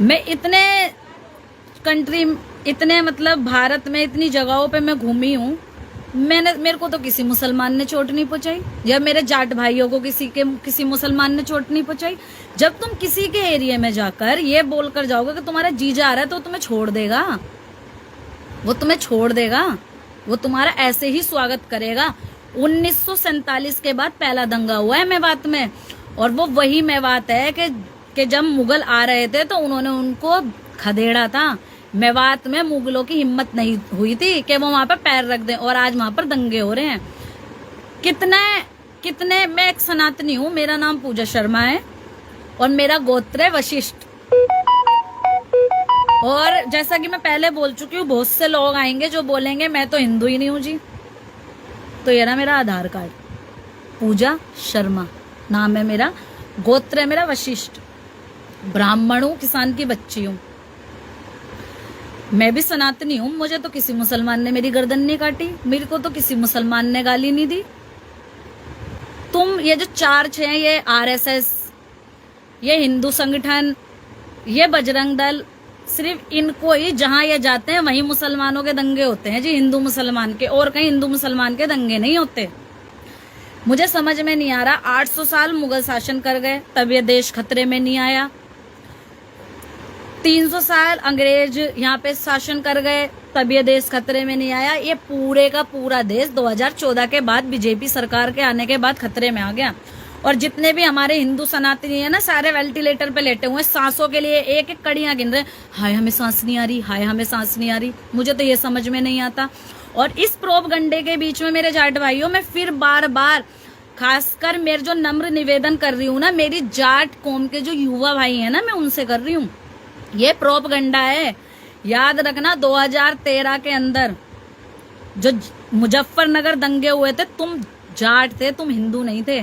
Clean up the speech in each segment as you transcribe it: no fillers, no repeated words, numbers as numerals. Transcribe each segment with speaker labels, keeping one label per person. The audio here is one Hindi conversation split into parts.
Speaker 1: मैं इतने कंट्री, इतने मतलब भारत में इतनी जगहों पे मैं घूमी हूँ, मेरे को तो किसी मुसलमान ने चोट नहीं पहुंचाई, या मेरे जाट भाइयों को किसी मुसलमान ने चोट नहीं पहुंचाई। जब तुम किसी के एरिया में जाकर ये बोलकर जाओगे कि तुम्हारा जीजा आ रहा है, तो तुम्हें छोड़ देगा, वो तुम्हें छोड़ देगा, वो तुम्हारा ऐसे ही स्वागत करेगा। 1947 के बाद पहला दंगा हुआ है मेवात में, और वो वही मेवात है कि जब मुगल आ रहे थे तो उन्होंने उनको खदेड़ा था। मेवात में मुगलों की हिम्मत नहीं हुई थी कि वो वहां पर पैर रख दें, और आज वहां पर दंगे हो रहे हैं। कितने मैं एक सनातनी हूँ, मेरा नाम पूजा शर्मा है और मेरा गोत्र है वशिष्ठ। और जैसा कि मैं पहले बोल चुकी हूँ, बहुत से लोग आएंगे जो बोलेंगे मैं तो हिंदू ही नहीं हूँ जी। तो ये ना मेरा आधार कार्ड, पूजा शर्मा नाम है मेरा, गोत्र है मेरा वशिष्ठ, ब्राह्मण हूँ, किसान की बच्ची हूँ, मैं भी सनातनी हूँ। मुझे तो किसी मुसलमान ने मेरी गर्दन नहीं काटी, मेरे को तो किसी मुसलमान ने गाली नहीं दी। तुम ये जो 4-6 ये आरएसएस, ये हिंदू संगठन, ये बजरंग दल, सिर्फ इनको ही जहां ये जाते हैं वहीं मुसलमानों के दंगे होते हैं जी, हिंदू मुसलमान के, और कहीं हिंदू मुसलमान के दंगे नहीं होते। मुझे समझ में नहीं आ रहा, 800 साल मुगल शासन कर गए तब ये देश खतरे में नहीं आया, 300 साल अंग्रेज यहाँ पे शासन कर गए तब ये देश खतरे में नहीं आया। ये पूरे का पूरा देश 2014 के बाद बीजेपी सरकार के आने के बाद खतरे में आ गया। और जितने भी हमारे हिंदू सनातनी है ना, सारे वेंटिलेटर पे लेटे हुए, सांसों के लिए एक एक कड़ियां गिन रहे, हाय हमें सांस नहीं आ रही, हाय हमें सांस नहीं आ रही। मुझे तो ये समझ में नहीं आता। और इस प्रोपगंडे के बीच में मेरे जाट भाइयों, मैं फिर बार बार खासकर मेरे जो नम्र निवेदन कर रही हूँ ना, मेरी जाट कौम के जो युवा भाई है ना, मैं उनसे कर रही हूँ, ये प्रोपगंडा है। याद रखना 2013 के अंदर जो मुजफ्फरनगर दंगे हुए थे, तुम जाट थे, तुम हिंदू नहीं थे।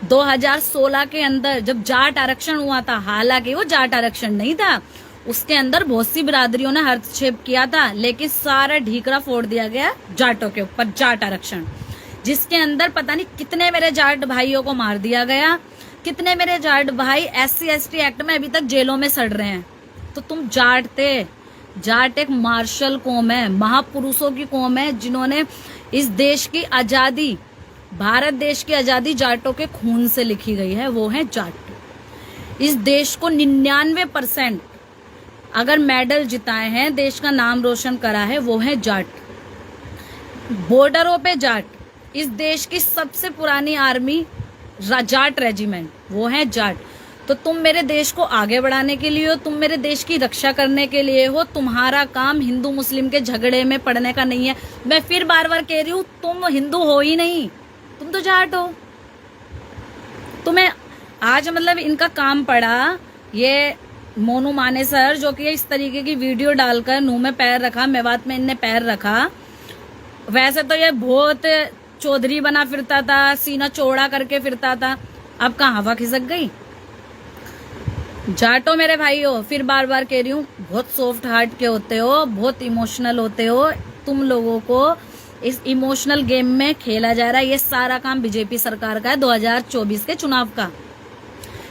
Speaker 1: 2016 के अंदर जब जाट आरक्षण हुआ था, हालांकि वो जाट आरक्षण नहीं था, उसके अंदर बहुत सी बिरादरियों ने हस्तक्षेप किया था, लेकिन सारा ढीकरा फोड़ दिया गया जाटों के ऊपर, जाट आरक्षण, जिसके अंदर पता नहीं कितने मेरे जाट भाइयों को मार दिया गया, कितने मेरे जाट भाई SC ST एक्ट में अभी तक जेलों में सड़ रहे हैं। तो तुम जाट थे। जाट एक मार्शल कौम है, महापुरुषों की कौम है, जिन्होंने इस देश की आजादी, भारत देश की आजादी जाटों के खून से लिखी गई है, वो है जाट। इस देश को 99% अगर मेडल जिताए हैं, देश का नाम रोशन करा है, वो है जाट। बॉर्डरों पे जाट, इस देश की सबसे पुरानी आर्मी जाट रेजिमेंट, वो है जाट। तो तुम मेरे देश को आगे बढ़ाने के लिए हो, तुम मेरे देश की रक्षा करने के लिए हो, तुम्हारा काम हिंदू मुस्लिम के झगड़े में पड़ने का नहीं है। मैं फिर बार बार कह रही हूँ, तुम हिंदू हो ही नहीं, तुम तो जाट हो। तुम्हें आज मतलब इनका काम पड़ा, ये मोनू माने सर, जो कि इस तरीके की वीडियो डालकर मुंह में पैर रखा, मेवात में इनने पैर रखा। वैसे तो ये बहुत चौधरी बना फिरता था, सीना चौड़ा करके फिरता था, अब कहाँ हवा खिसक गई। जाटो मेरे भाई हो, फिर बार बार कह रही हूँ, बहुत सॉफ्ट हार्ट के होते हो, बहुत इमोशनल होते हो। तुम लोगों को इस इमोशनल गेम में खेला जा रहा है। ये सारा काम बीजेपी सरकार का है, 2024 के चुनाव का।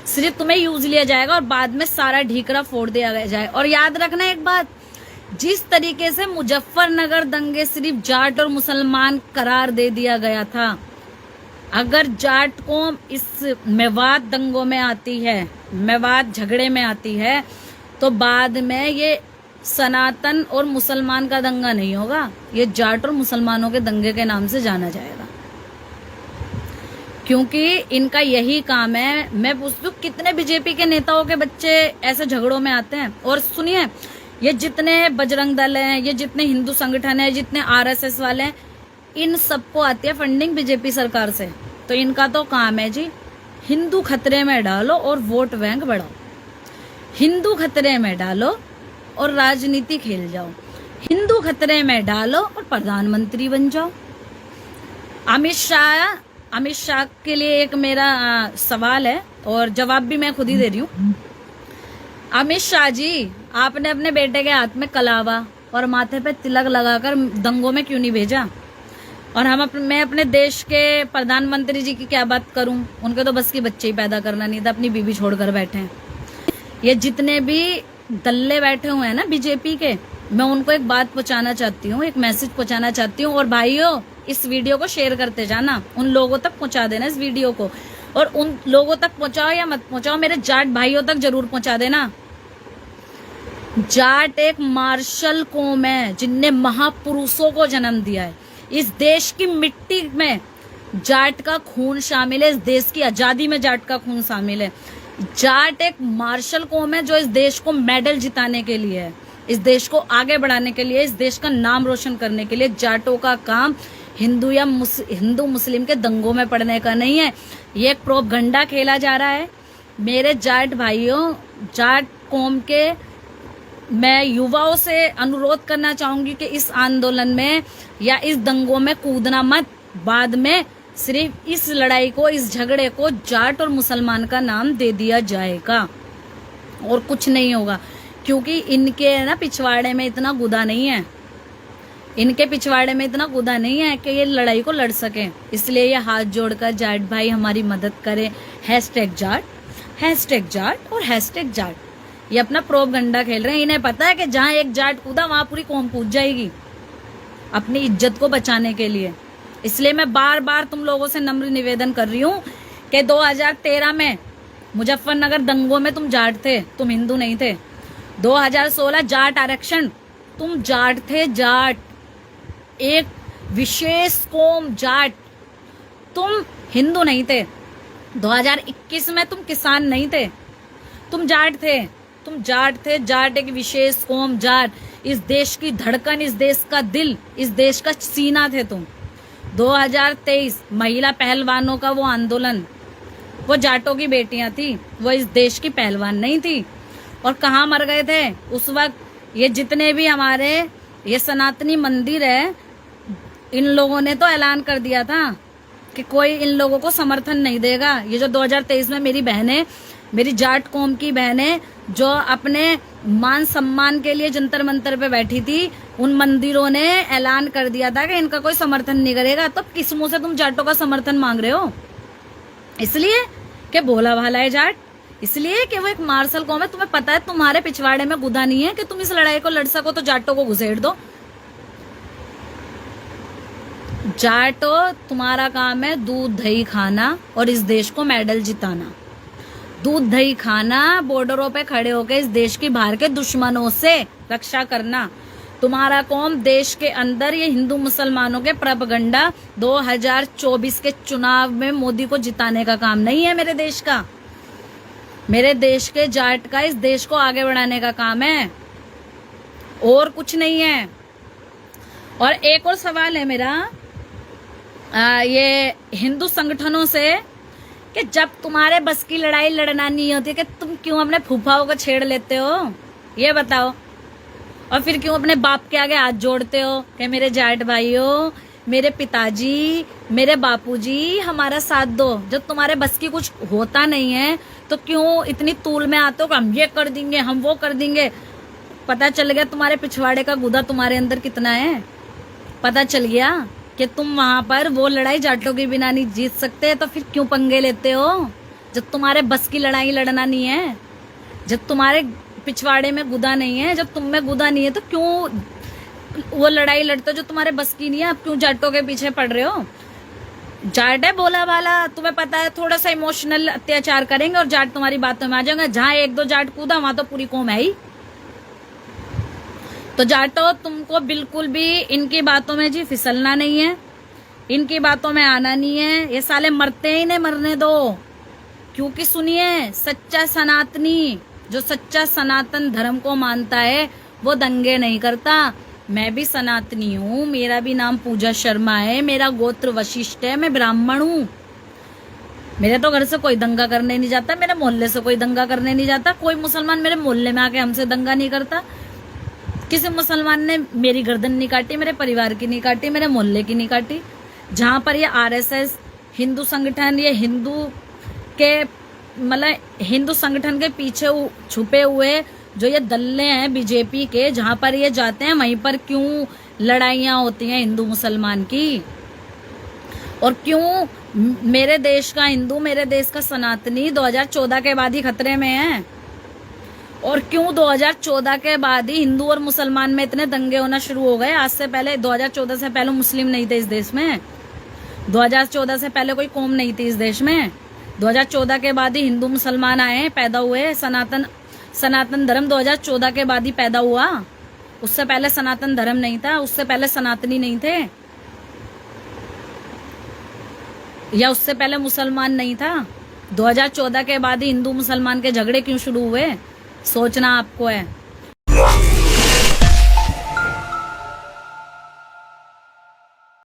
Speaker 1: सिर्फ तुम्हें यूज लिया जाएगा और बाद में सारा ढीकरा फोड़ दिया जाए। और याद रखना एक बात, जिस तरीके से मुजफ्फरनगर दंगे सिर्फ जाट और मुसलमान करार दे दिया गया था, अगर जाट कौम इस मेवात दंगों में आती है, मेवात झगड़े में आती है, तो बाद में ये सनातन और मुसलमान का दंगा नहीं होगा, ये जाट और मुसलमानों के दंगे के नाम से जाना जाएगा, क्योंकि इनका यही काम है। मैं पूछती हूँ, कितने बीजेपी के नेताओं के बच्चे ऐसे झगड़ों में आते हैं। और सुनिए, ये जितने बजरंग दल हैं, ये जितने हिंदू संगठन है, जितने RSS वाले हैं, इन सबको आती है फंडिंग बीजेपी सरकार से। तो इनका तो काम है जी, हिंदू खतरे में डालो और वोट बैंक बढ़ाओ, हिंदू खतरे में डालो और राजनीति खेल जाओ, हिंदू खतरे में डालो और प्रधानमंत्री बन जाओ। अमित शाह के लिए एक मेरा सवाल है और जवाब भी मैं खुद ही दे रही हूँ। अमित शाह जी, आपने अपने बेटे के हाथ में कलावा और माथे पे तिलक लगाकर दंगों में क्यों नहीं भेजा? और मैं अपने देश के प्रधानमंत्री जी की क्या बात करूं, उनके तो बस की बच्चे ही पैदा करना नहीं था, अपनी बीबी छोड़कर बैठे हैं। ये जितने भी दल्ले बैठे हुए हैं ना बीजेपी के, मैं उनको एक बात पहुंचाना चाहती हूँ, एक मैसेज पहुंचाना चाहती हूँ। और भाइयों, इस वीडियो को शेयर करते जाना, उन लोगों तक पहुंचा देना इस वीडियो को, और उन लोगों तक पहुंचाओ या मत पहुंचाओ, मेरे जाट भाइयों तक जरूर पहुंचा देना। जाट एक मार्शल कौम है जिनने महापुरुषों को जन्म दिया है। इस देश की मिट्टी में जाट का खून शामिल है, इस देश की आजादी में जाट का खून शामिल है। जाट एक मार्शल कौम है जो इस देश को मेडल जिताने के लिए है, इस देश को आगे बढ़ाने के लिए, इस देश का नाम रोशन करने के लिए। जाटों का काम हिंदू या हिंदू मुस्लिम के दंगों में पड़ने का नहीं है। ये एक प्रोपगंडा खेला जा रहा है। मेरे जाट भाइयों, जाट कौम के मैं युवाओं से अनुरोध करना चाहूंगी कि इस आंदोलन में या इस दंगों में कूदना मत। बाद में सिर्फ इस लड़ाई को, इस झगड़े को जाट और मुसलमान का नाम दे दिया जाएगा और कुछ नहीं होगा, क्योंकि इनके ना पिछवाड़े में इतना गुदा नहीं है, इनके पिछवाड़े में इतना गुदा नहीं है कि ये लड़ाई को लड़ सके। इसलिए ये हाथ जोड़कर जाट भाई हमारी मदद करें। हैशटैग जाट और हैशटैग जाट, ये अपना प्रोपगंडा खेल रहे हैं। इन्हें पता है कि जहां एक जाट कूदा वहां पूरी कौम कूद जाएगी अपनी इज्जत को बचाने के लिए। इसलिए मैं बार बार तुम लोगों से नम्र निवेदन कर रही हूँ कि 2013 में मुजफ्फरनगर दंगों में तुम जाट थे, तुम हिंदू नहीं थे। 2016 जाट आरक्षण, तुम जाट थे, जाट एक विशेष कौम जाट, तुम हिंदू नहीं थे। 2021 में तुम किसान नहीं थे, तुम जाट थे, तुम जाट थे। जाट एक विशेष कौम, जाट इस देश की धड़कन, इस देश का दिल, इस देश का सीना थे तुम। 2023 महिला पहलवानों का वो आंदोलन, वो जाटों की बेटियां थी, वो इस देश की पहलवान नहीं थी। और कहाँ मर गए थे उस वक्त ये जितने भी हमारे ये सनातनी मंदिर है, इन लोगों ने तो ऐलान कर दिया था कि कोई इन लोगों को समर्थन नहीं देगा। ये जो 2023 में मेरी बहनें, मेरी जाट कौम की बहनें जो अपने मान सम्मान के लिए जंतर मंतर पे बैठी थी, उन मंदिरों ने ऐलान कर दिया था कि इनका कोई समर्थन नहीं करेगा। तो किस मुंह से तुम जाटों का समर्थन मांग रहे हो? इसलिए कि भोला भाला है जाट, इसलिए कि वो एक मार्शल कौम है। तुम्हें पता है तुम्हारे पिछवाड़े में गुदा नहीं है कि तुम इस लड़ाई को लड़ सको, तो जाटों को घुसेड़ दो। जाटो, तुम्हारा काम है दूध दही खाना और इस देश को मेडल जिताना। दूध दही खाना, बॉर्डरों पे खड़े होकर इस देश की बाहर के दुश्मनों से रक्षा करना। तुम्हारा कौम देश के अंदर ये हिंदू मुसलमानों के प्रोपगंडा 2024 के चुनाव में मोदी को जिताने का काम नहीं है मेरे देश का। मेरे देश के जाट का इस देश को आगे बढ़ाने का काम है, और कुछ नहीं है। और एक और सवाल है मेरा ये हिंदू संगठनों से कि जब तुम्हारे बस की लड़ाई लड़ना नहीं होती कि तुम क्यों अपने फूफाओं को छेड़ लेते हो, ये बताओ। और फिर क्यों अपने बाप के आगे हाथ जोड़ते हो कि मेरे जाट भाइयों, मेरे पिताजी, मेरे बापूजी हमारा साथ दो। जब तुम्हारे बस की कुछ होता नहीं है तो क्यों इतनी तूल में आते हो कि हम ये कर देंगे, हम वो कर देंगे। पता चल गया तुम्हारे पिछवाड़े का गुदा तुम्हारे अंदर कितना है। पता चल गया कि तुम वहां पर वो लड़ाई जाटों के बिना नहीं जीत सकते, तो फिर क्यों पंगे लेते हो? जब तुम्हारे बस की लड़ाई लड़ना नहीं है, जब तुम्हारे पिछवाड़े में गुदा नहीं है, जब तुम में गुदा नहीं है, तो क्यों वो लड़ाई लड़ते हो जो तुम्हारे बस की नहीं है? अब क्यों जाटों के पीछे पड़ रहे हो? जाट है भोला भाला, तुम्हें पता है थोड़ा सा इमोशनल अत्याचार करेंगे और जाट तुम्हारी बातों में आ जाएंगे। जहां एक दो जाट कूदा वहां तो पूरी कौम है ही। तो जाटो, तुमको बिल्कुल भी इनकी बातों में जी फिसलना नहीं है, इनकी बातों में आना नहीं है। ये साले मरते ही नहीं, मरने दो। क्योंकि सुनिए, सच्चा सनातनी जो सच्चा सनातन धर्म को मानता है वो दंगे नहीं करता। मैं भी सनातनी हूँ, मेरा भी नाम पूजा शर्मा है, मेरा गोत्र वशिष्ठ है, मैं ब्राह्मण हूँ। मेरे तो घर से कोई दंगा करने नहीं जाता, मेरे मोहल्ले से कोई दंगा करने नहीं जाता। कोई मुसलमान मेरे मोहल्ले में आके हमसे दंगा नहीं करता। किसी मुसलमान ने मेरी गर्दन नहीं काटी, मेरे परिवार की नहीं काटी, मेरे मोहल्ले की नहीं काटी। जहां पर ये आरएसएस हिंदू संगठन, ये हिंदू के मतलब हिंदू संगठन के पीछे छुपे हुए जो ये दल्ले हैं बीजेपी के, जहां पर ये जाते हैं वहीं पर क्यों लड़ाइयां होती हैं हिंदू मुसलमान की? और क्यों मेरे देश का हिंदू, मेरे देश का सनातनी 2014 के बाद ही खतरे में है? और क्यों 2014 के बाद ही हिंदू और मुसलमान में इतने दंगे होना शुरू हो गए? आज से पहले 2014 से पहले मुस्लिम नहीं थे इस देश में। 2014 से पहले कोई कौम नहीं थी इस देश में। 2014 के बाद ही हिंदू मुसलमान आए, पैदा हुए। सनातन धर्म 2014 के बाद ही पैदा हुआ। उससे पहले सनातन धर्म नहीं था, उससे पहले सनातनी नहीं थे, या उससे पहले मुसलमान नहीं था। 2014 के बाद ही हिंदू मुसलमान के झगड़े क्यों शुरू हुए? सोचना आपको है।